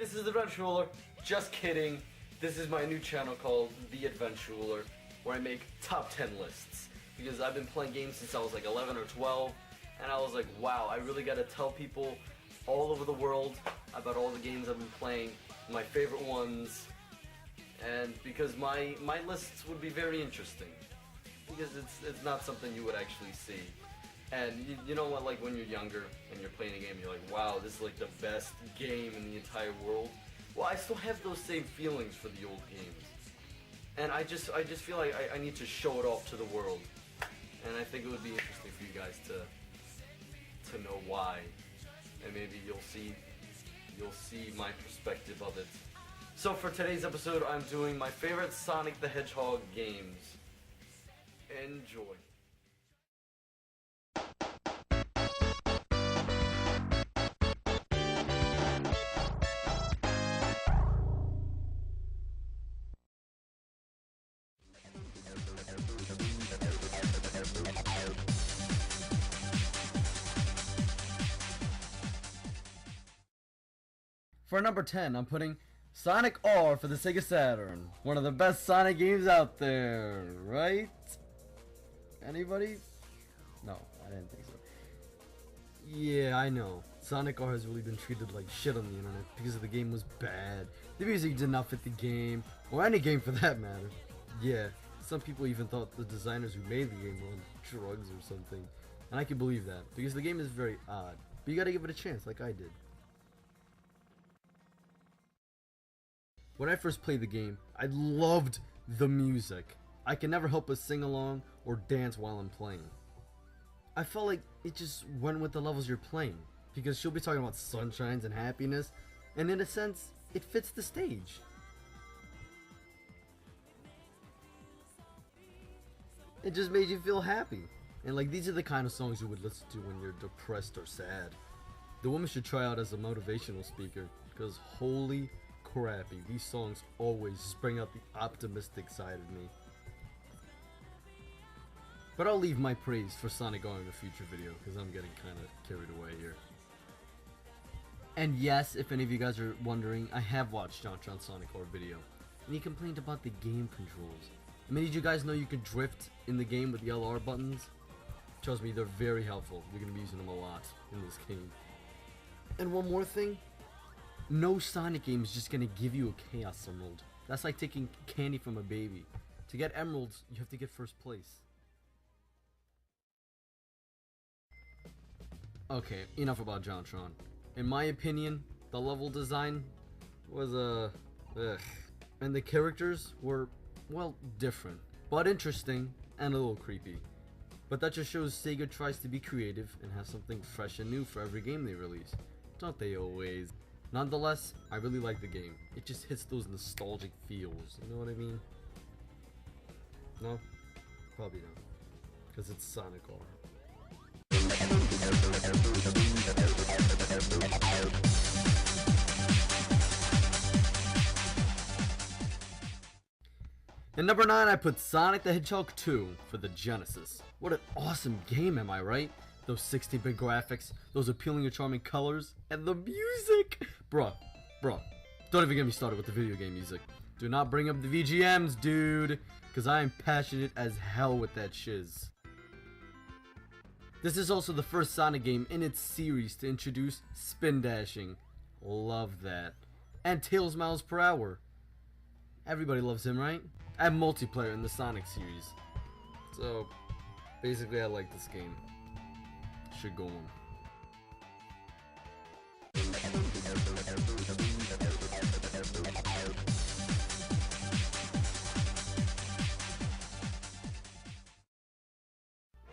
this is Adventureruler. Just kidding. This is my new channel called The Adventureruler, where I make top 10 lists. Because I've been playing games since I was like 11 or 12, and I was like, wow, I really gotta tell people all over the world about all the games I've been playing, my favorite ones, and because my lists would be very interesting. Because it's not something you would actually see. And you know what, like when you're younger and you're playing a game, you're like, wow, this is like the best game in the entire world. Well, I still have those same feelings for the old games. And I just feel like I need to show it off to the world. And I think it would be interesting for you guys to know why. And maybe you'll see my perspective of it. So for today's episode, I'm doing my favorite Sonic the Hedgehog games. Enjoy. For number 10, I'm putting Sonic R for the Sega Saturn. One of the best Sonic games out there, right? Anybody? No, I didn't think so. Yeah, I know. Sonic R has really been treated like shit on the internet because the game was bad. The music did not fit the game, or any game for that matter. Yeah, some people even thought the designers who made the game were on drugs or something. And I can believe that, because the game is very odd. But you gotta give it a chance, like I did. When I first played the game, I loved the music. I can never help but sing along or dance while I'm playing. I felt like it just went with the levels you're playing, because she'll be talking about sunshines and happiness, and in a sense, it fits the stage. It just made you feel happy. And like, these are the kind of songs you would listen to when you're depressed or sad. The woman should try out as a motivational speaker, because holy crappy, these songs always spring out the optimistic side of me. But I'll leave my praise for Sonic R in a future video, because I'm getting kind of carried away here. And yes, if any of you guys are wondering, I have watched JonTron's Sonic R video, and he complained about the game controls. I mean, did you guys know you could drift in the game with the LR buttons? Trust me, they're very helpful. You're going to be using them a lot in this game. And one more thing. No Sonic game is just gonna give you a Chaos Emerald. That's like taking candy from a baby. To get emeralds, you have to get first place. Okay, enough about JonTron. In my opinion, the level design was ugh. And the characters were, well, different, but interesting and a little creepy. But that just shows Sega tries to be creative and have something fresh and new for every game they release. Don't they always? Nonetheless, I really like the game. It just hits those nostalgic feels, you know what I mean? No? Probably not. Because it's Sonic R. And number 9, I put Sonic the Hedgehog 2 for the Genesis. What an awesome game, am I right? Those 16-bit graphics, those appealing and charming colors, and the music! Bruh, don't even get me started with the video game music. Do not bring up the VGMs, dude, because I am passionate as hell with that shiz. This is also the first Sonic game in its series to introduce spin dashing. Love that. And Tails miles per hour. Everybody loves him, right? And multiplayer in the Sonic series. So, basically I like this game. Should go on.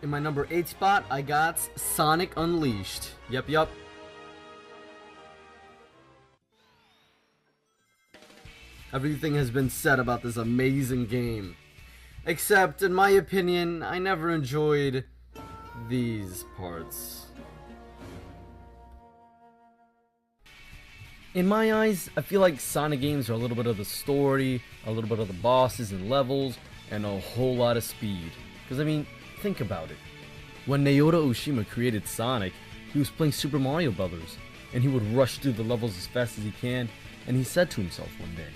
In my number 8 spot, I got Sonic Unleashed. Yup. Everything has been said about this amazing game. Except, in my opinion, I never enjoyed these parts. In my eyes, I feel like Sonic games are a little bit of the story, a little bit of the bosses and levels, and a whole lot of speed. Because I mean, think about it. When Naoto Oshima created Sonic, he was playing Super Mario Brothers, and he would rush through the levels as fast as he can, and he said to himself one day,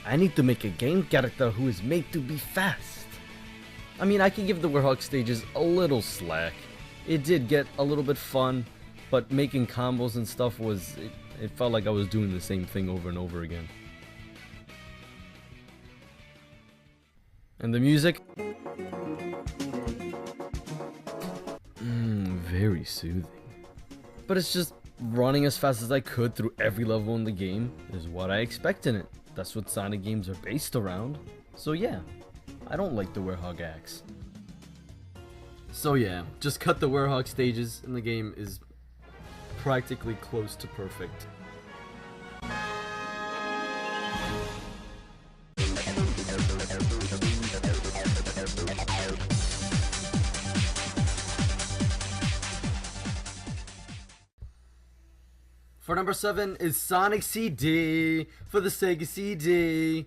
I need to make a game character who is made to be fast. I mean, I can give the Werehog stages a little slack. It did get a little bit fun, but making combos and stuff it felt like I was doing the same thing over and over again. And the music? Very soothing. But it's just running as fast as I could through every level in the game is what I expect in it. That's what Sonic games are based around. So yeah, I don't like the Werehog axe. So yeah, just cut the Werehog stages and the game is practically close to perfect. For number 7 is Sonic CD for the Sega CD.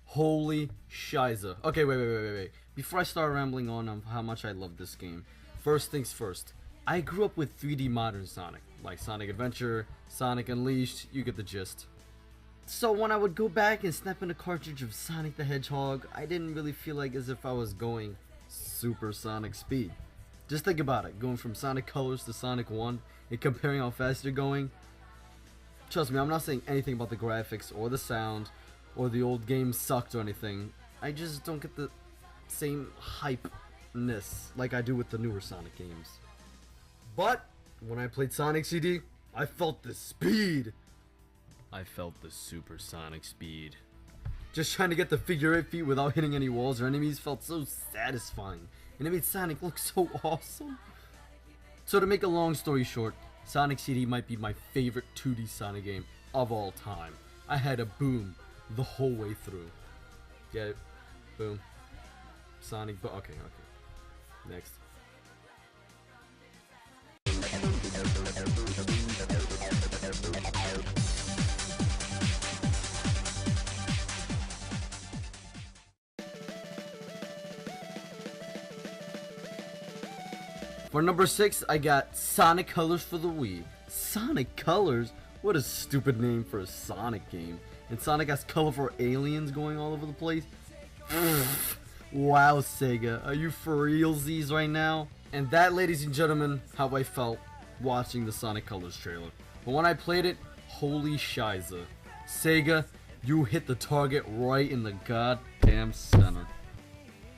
Holy shiza. Okay, wait. Before I start rambling on how much I love this game, first things first. I grew up with 3D modern Sonic, like Sonic Adventure, Sonic Unleashed, you get the gist. So when I would go back and snap in a cartridge of Sonic the Hedgehog, I didn't really feel like as if I was going supersonic speed. Just think about it, going from Sonic Colors to Sonic 1 and comparing how fast you're going. Trust me, I'm not saying anything about the graphics or the sound or the old game sucked or anything. I just don't get the same hypeness like I do with the newer Sonic games. But when I played Sonic CD, I felt the speed. I felt the supersonic speed. Just trying to get the figure 8 feet without hitting any walls or enemies felt so satisfying, and it made Sonic look so awesome. So to make a long story short, Sonic CD might be my favorite 2D Sonic game of all time. I had a boom the whole way through. Get it? Boom. Sonic boom. Okay. Next. For number 6, I got Sonic Colors for the Wii. Sonic Colors? What a stupid name for a Sonic game. And Sonic has colorful aliens going all over the place? Wow, Sega, are you for realsies right now? And that, ladies and gentlemen, how I felt watching the Sonic Colors trailer. But when I played it, holy shiza. Sega, you hit the target right in the goddamn center.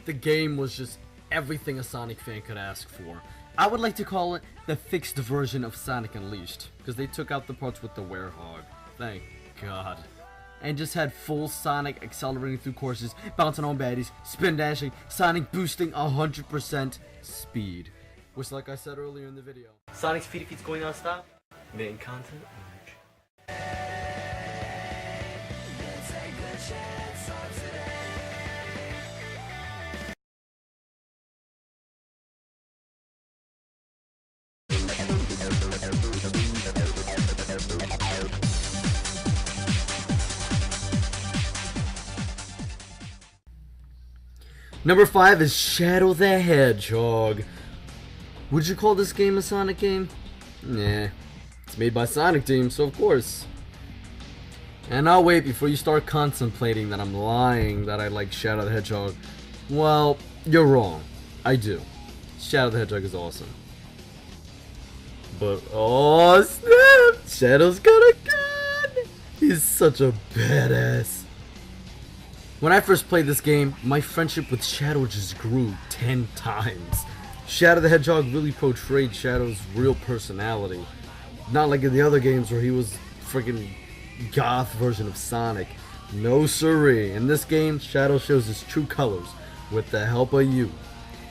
The game was just everything a Sonic fan could ask for. I would like to call it the fixed version of Sonic Unleashed, because they took out the parts with the Werehog. Thank God. And just had full Sonic accelerating through courses, bouncing on baddies, spin dashing, Sonic boosting 100% speed. Which, like I said earlier in the video, Sonic's speed keeps going non-stop. Main content. Number 5 is Shadow the Hedgehog. Would you call this game a Sonic game? Nah. It's made by Sonic Team, so of course. And I'll wait before you start contemplating that I'm lying that I like Shadow the Hedgehog. Well, you're wrong. I do. Shadow the Hedgehog is awesome. But, oh snap! Shadow's got a gun! He's such a badass. When I first played this game, my friendship with Shadow just grew 10 times. Shadow the Hedgehog really portrayed Shadow's real personality. Not like in the other games where he was freaking goth version of Sonic. No siree. In this game, Shadow shows his true colors with the help of you.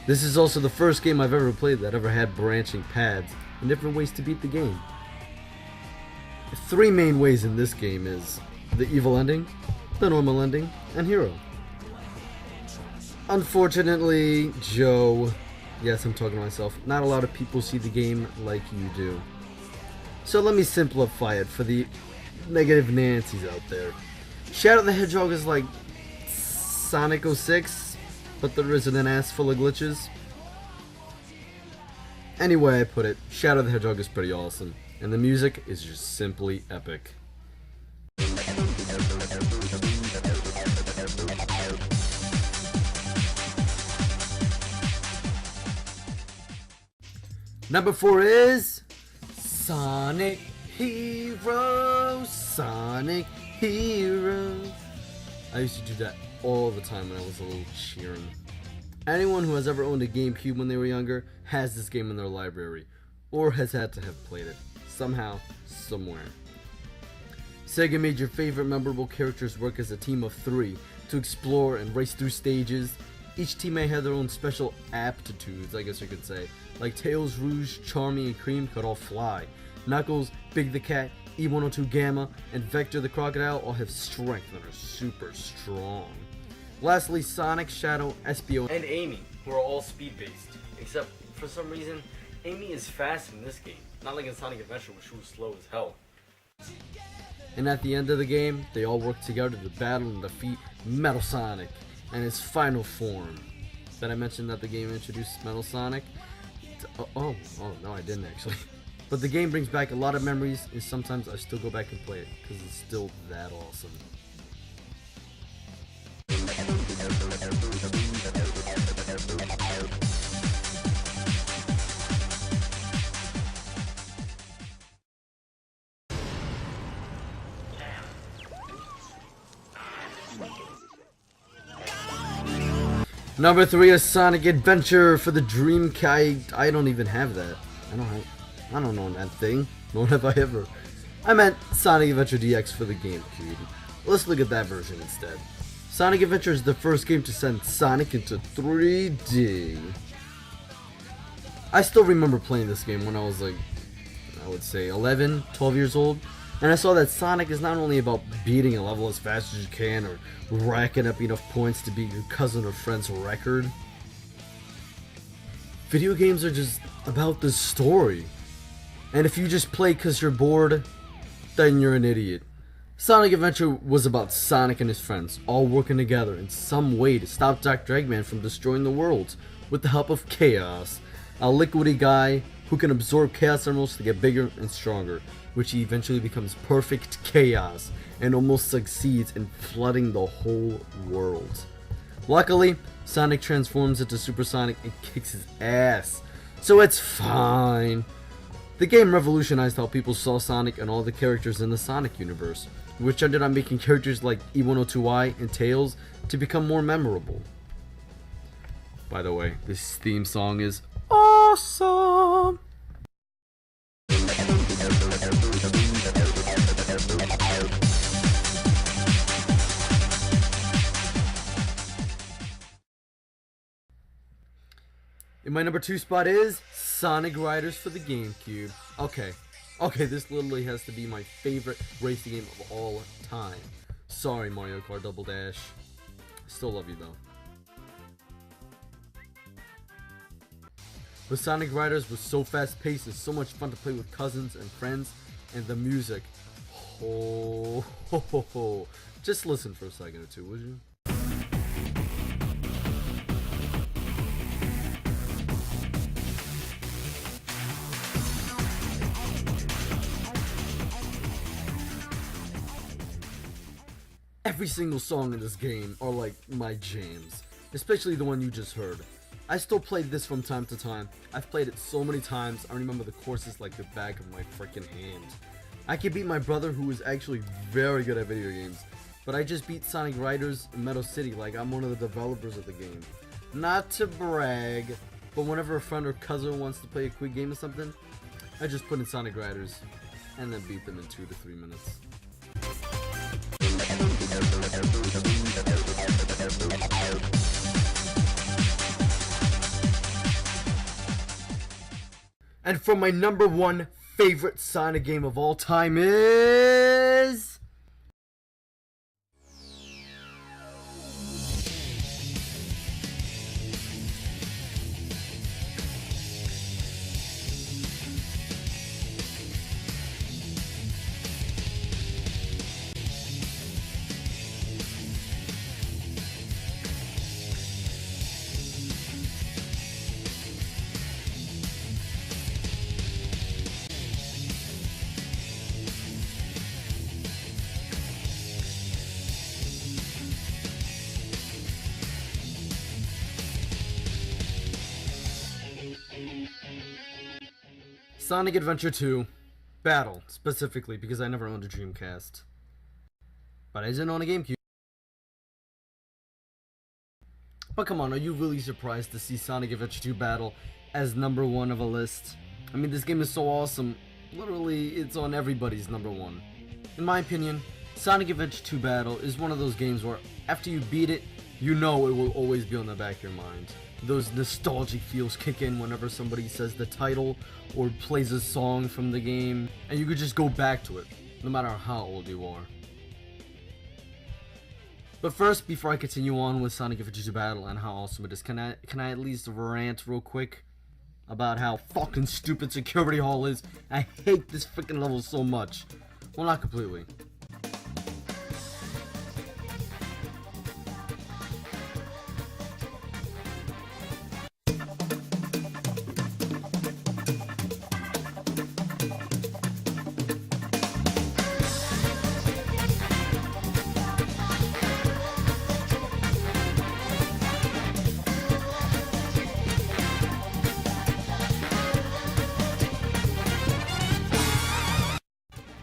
This is also the first game I've ever played that ever had branching paths and different ways to beat the game. 3 main ways in this game is the evil ending, the normal ending, and hero. Unfortunately, Joe, yes, I'm talking to myself, not a lot of people see the game like you do. So let me simplify it for the negative Nancy's out there. Shadow the Hedgehog is like Sonic 06, but there isn't an ass full of glitches. Anyway I put it, Shadow the Hedgehog is pretty awesome, and the music is just simply epic. Number 4 is Sonic Heroes. Sonic Heroes. I used to do that all the time when I was a little cheering. Anyone who has ever owned a Gamecube when they were younger has this game in their library, or has had to have played it, somehow, somewhere. Sega made your favorite memorable characters work as a team of 3 to explore and race through stages. Each teammate had their own special aptitudes, I guess you could say. Like Tails, Rouge, Charmy, and Cream could all fly. Knuckles, Big the Cat, E102 Gamma, and Vector the Crocodile all have strength and are super strong. Lastly, Sonic, Shadow, Espio, and Amy, who are all speed-based. Except, for some reason, Amy is fast in this game. Not like in Sonic Adventure, which was slow as hell. And at the end of the game, they all work together to battle and defeat Metal Sonic and his final form. Did I mention that the game introduced Metal Sonic? Oh, no, I didn't actually. But the game brings back a lot of memories, and sometimes I still go back and play it, because it's still that awesome. Number 3 is Sonic Adventure for the Dreamcube. I don't even have that. I don't know that thing. Nor have I ever. I meant Sonic Adventure DX for the Gamecube. Let's look at that version instead. Sonic Adventure is the first game to send Sonic into 3D. I still remember playing this game when I was like, I would say 11, 12 years old. And I saw that Sonic is not only about beating a level as fast as you can or racking up enough points to beat your cousin or friend's record. Video games are just about the story. And if you just play because you're bored, then you're an idiot. Sonic Adventure was about Sonic and his friends all working together in some way to stop Dr. Eggman from destroying the world with the help of Chaos, a liquidy guy who can absorb Chaos Emeralds to get bigger and stronger, which he eventually becomes Perfect Chaos and almost succeeds in flooding the whole world. Luckily, Sonic transforms into Super Sonic and kicks his ass, so it's fine. The game revolutionized how people saw Sonic and all the characters in the Sonic universe, which ended up making characters like E102I and Tails to become more memorable. By the way, this theme song is awesome! And my number 2 spot is Sonic Riders for the Gamecube. Okay, this literally has to be my favorite racing game of all time. Sorry, Mario Kart Double Dash. Still love you though. But Sonic Riders was so fast paced and so much fun to play with cousins and friends, and the music. Oh, ho, ho, ho. Just listen for a second or two, would you? Every single song in this game are like my jams, especially the one you just heard. I still play this from time to time. I've played it so many times, I remember the courses like the back of my freaking hand. I can beat my brother who is actually very good at video games, but I just beat Sonic Riders in Meadow City like I'm one of the developers of the game. Not to brag, but whenever a friend or cousin wants to play a quick game or something, I just put in Sonic Riders and then beat them in 2 to 3 minutes. And from my number 1 favorite Sonic game of all time is... Sonic Adventure 2 Battle, specifically, because I never owned a Dreamcast. But I didn't own a Gamecube. But come on, are you really surprised to see Sonic Adventure 2 Battle as #1 of a list? I mean, this game is so awesome. Literally, it's on everybody's #1. In my opinion, Sonic Adventure 2 Battle is one of those games where after you beat it, you know it will always be on the back of your mind. Those nostalgic feels kick in whenever somebody says the title or plays a song from the game, and you could just go back to it, no matter how old you are. But first, before I continue on with Sonic Adventure 2 Battle and how awesome it is, can I at least rant real quick about how fucking stupid Security Hall is? I hate this freaking level so much. Well, not completely.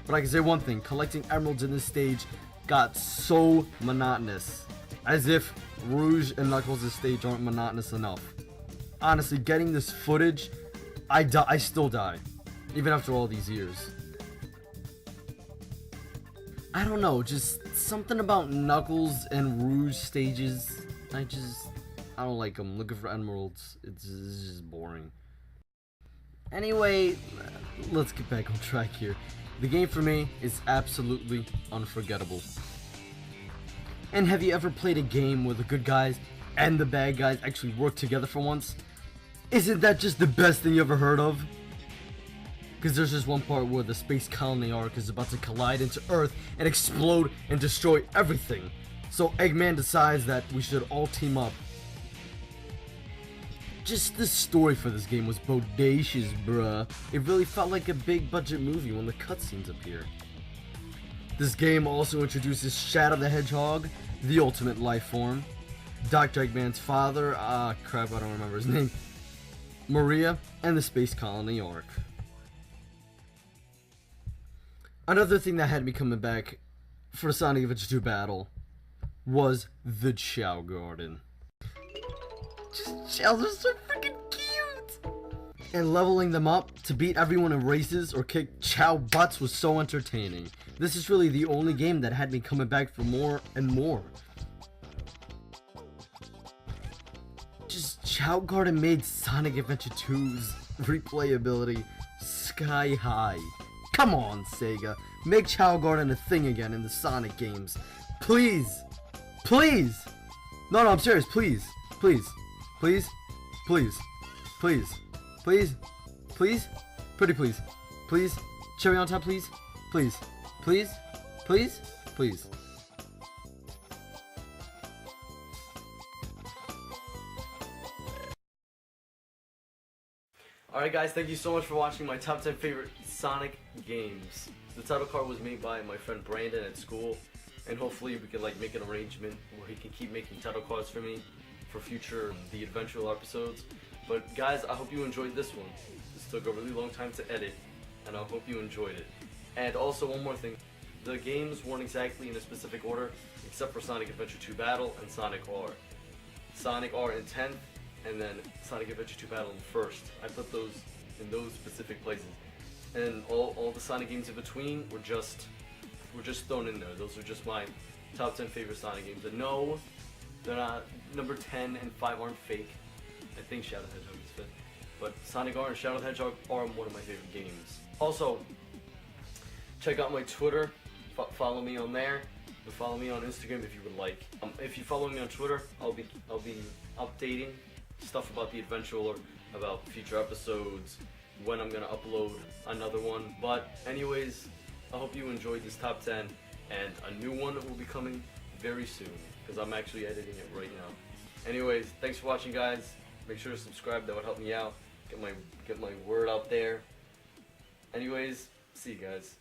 But I can say one thing, collecting emeralds in this stage got so monotonous. As if Rouge and Knuckles' stage aren't monotonous enough. Honestly, getting this footage, I still die. Even after all these years. I don't know, just something about Knuckles and Rouge stages, I don't like them. Looking for emeralds, it's just boring. Anyway, let's get back on track here. The game for me is absolutely unforgettable. And have you ever played a game where the good guys and the bad guys actually work together for once? Isn't that just the best thing you ever heard of? Because there's just one part where the space colony arc is about to collide into Earth and explode and destroy everything. So Eggman decides that we should all team up. Just the story for this game was bodacious, bruh. It really felt like a big budget movie when the cutscenes appear. This game also introduces Shadow the Hedgehog, the ultimate life form, Dr. Eggman's father, crap, I don't remember his name, Maria, and the Space Colony arc. Another thing that had me coming back for Sonic Adventure 2 Battle was the Chow Garden. Just Chows are so freaking cute! And leveling them up to beat everyone in races or kick Chow butts was so entertaining. This is really the only game that had me coming back for more and more. Just Chow Garden made Sonic Adventure 2's replayability sky high. Come on, Sega. Make Chow Garden a thing again in the Sonic games. Please! Please! No, I'm serious. Please. Please. Please. Please. Please. Please. Please. Pretty please. Please. Cherry on top, please. Please. Please. Please. Please. Alright guys, thank you so much for watching my top 10 favorite Sonic games. The title card was made by my friend Brandon at school, and hopefully we can make an arrangement where he can keep making title cards for me for future The Adventureruler episodes. But guys, I hope you enjoyed this one. This took a really long time to edit, and I hope you enjoyed it. And also one more thing, the games weren't exactly in a specific order, except for Sonic Adventure 2 Battle and Sonic R. Sonic R in 10th, and then Sonic Adventure 2 Battle in 1st. I put those in those specific places. And all the Sonic games in between were just thrown in there. Those are just my top 10 favorite Sonic games. And no, they're not, number 10 and 5 aren't fake. I think Shadow the Hedgehog is 5th. But Sonic R and Shadow the Hedgehog are one of my favorite games. Also, check out my Twitter. Follow me on there. And follow me on Instagram if you would like. If you follow me on Twitter, I'll be updating stuff about the Adventureruler, about future episodes, when I'm gonna upload another one. But anyways, I hope you enjoyed this top 10, and a new one will be coming very soon, because I'm actually editing it right now. Anyways, thanks for watching guys. Make sure to subscribe, that would help me out, get my word out there. Anyways, see you guys.